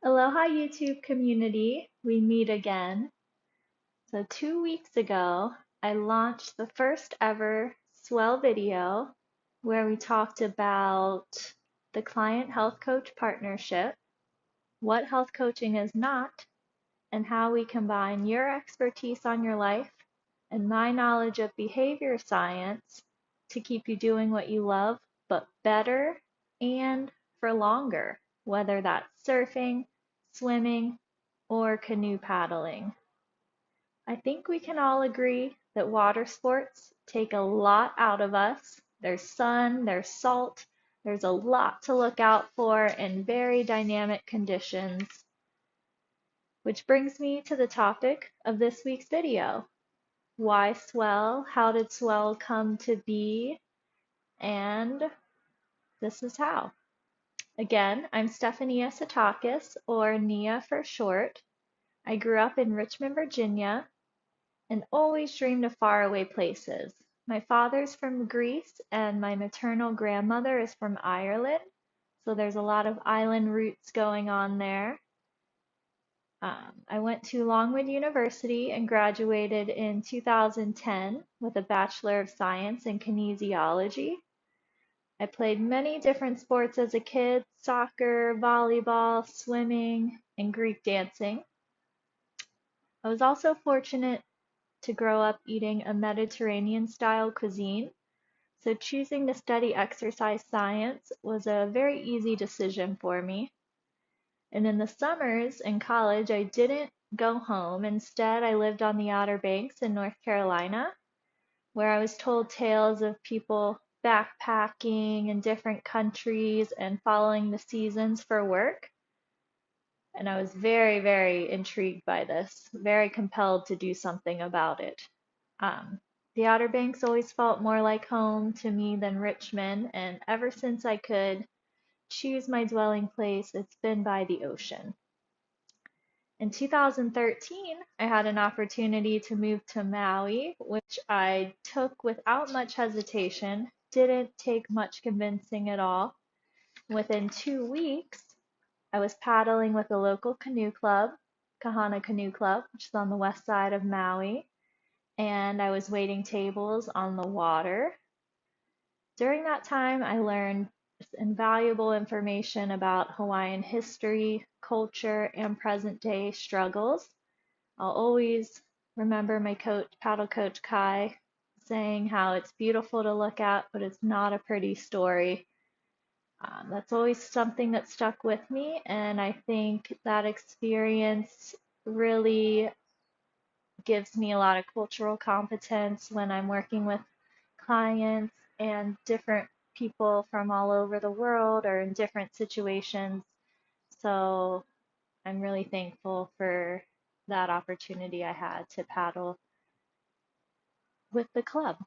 Aloha YouTube community, we meet again. So 2 weeks ago, I launched the first ever Swell video where we talked about the client health coach partnership, what health coaching is not, and how we combine your expertise on your life and my knowledge of behavior science to keep you doing what you love, but better and for longer, whether that's surfing, swimming, or canoe paddling. I think we can all agree that water sports take a lot out of us. There's sun, there's salt, there's a lot to look out for in very dynamic conditions. Which brings me to the topic of this week's video. Why Swell? How did Swell come to be? And this is how. Again, I'm Stephania Satakis, or Nia for short. I grew up in Richmond, Virginia, and always dreamed of faraway places. My father's from Greece, and my maternal grandmother is from Ireland, so there's a lot of island roots going on there. I went to Longwood University and graduated in 2010 with a Bachelor of Science in Kinesiology. I played many different sports as a kid: soccer, volleyball, swimming, and Greek dancing. I was also fortunate to grow up eating a Mediterranean style cuisine, so choosing to study exercise science was a very easy decision for me. And in the summers in college, I didn't go home. Instead, I lived on the Outer Banks in North Carolina, where I was told tales of people backpacking in different countries and following the seasons for work. And I was very, very intrigued by this, very compelled to do something about it. The Outer Banks always felt more like home to me than Richmond, and ever since I could choose my dwelling place, it's been by the ocean. In 2013, I had an opportunity to move to Maui, which I took without much hesitation. Didn't take much convincing at all. Within 2 weeks, I was paddling with a local canoe club, Kahana Canoe Club, which is on the west side of Maui, and I was waiting tables on the water. During that time, I learned invaluable information about Hawaiian history, culture, and present day struggles. I'll always remember my coach, paddle coach Kai, saying how it's beautiful to look at, but it's not a pretty story. That's always something that stuck with me, and I think that experience really gives me a lot of cultural competence when I'm working with clients and different people from all over the world or in different situations. So I'm really thankful for that opportunity I had to paddle with the club.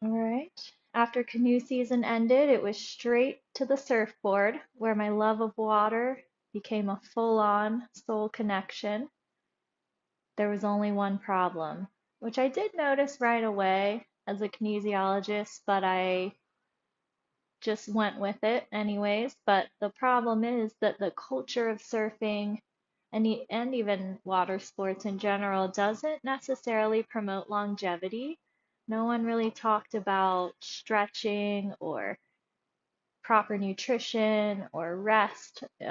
All right. After canoe season ended, it was straight to the surfboard, where my love of water became a full-on soul connection. There was only one problem, which I did notice right away as a kinesiologist, but I just went with it anyways. But the problem is that the culture of surfing and even water sports in general doesn't necessarily promote longevity. No one really talked about stretching or proper nutrition or rest. It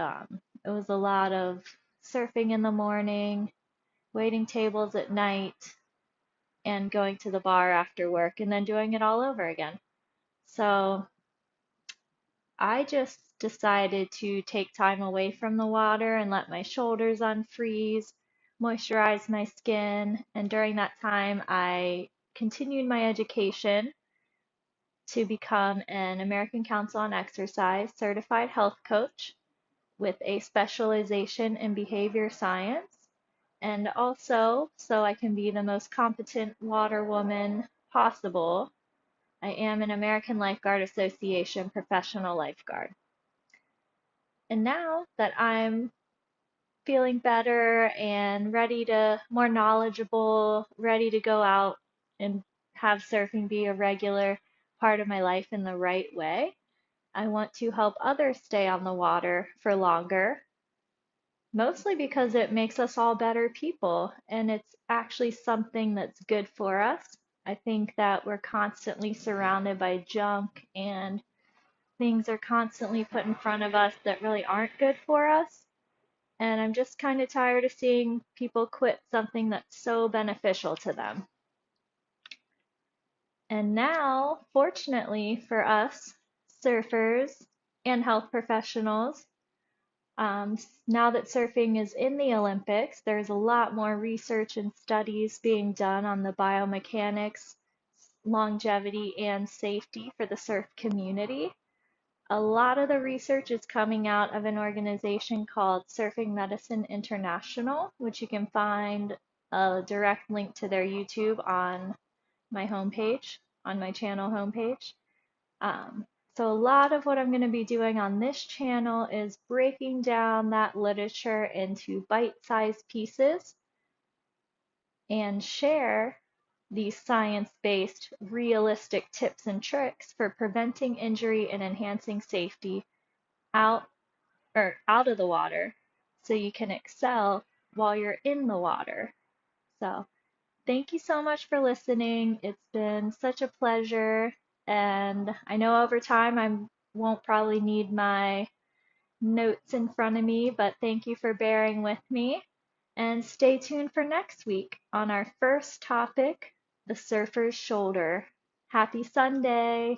was a lot of surfing in the morning, waiting tables at night, and going to the bar after work and then doing it all over again. So I just decided to take time away from the water and let my shoulders unfreeze, moisturize my skin, and during that time I continued my education to become an American Council on Exercise certified health coach with a specialization in behavior science, and also so I can be the most competent water woman possible, I am an American Lifeguard Association professional lifeguard. And now that I'm feeling better and more knowledgeable, ready to go out and have surfing be a regular part of my life in the right way, I want to help others stay on the water for longer, mostly because it makes us all better people and it's actually something that's good for us. I think that we're constantly surrounded by junk and things are constantly put in front of us that really aren't good for us. And I'm just kind of tired of seeing people quit something that's so beneficial to them. And now, fortunately for us, surfers and health professionals, now that surfing is in the Olympics, there's a lot more research and studies being done on the biomechanics, longevity, and safety for the surf community. A lot of the research is coming out of an organization called Surfing Medicine International, which you can find a direct link to their YouTube on my homepage, on my channel homepage. Um, so a lot of what I'm going to be doing on this channel is breaking down that literature into bite-sized pieces and share these science-based, realistic tips and tricks for preventing injury and enhancing safety out out of the water so you can excel while you're in the water. So thank you so much for listening. It's been such a pleasure. And I know over time I won't probably need my notes in front of me, but thank you for bearing with me. And stay tuned for next week on our first topic, the surfer's shoulder. Happy Sunday!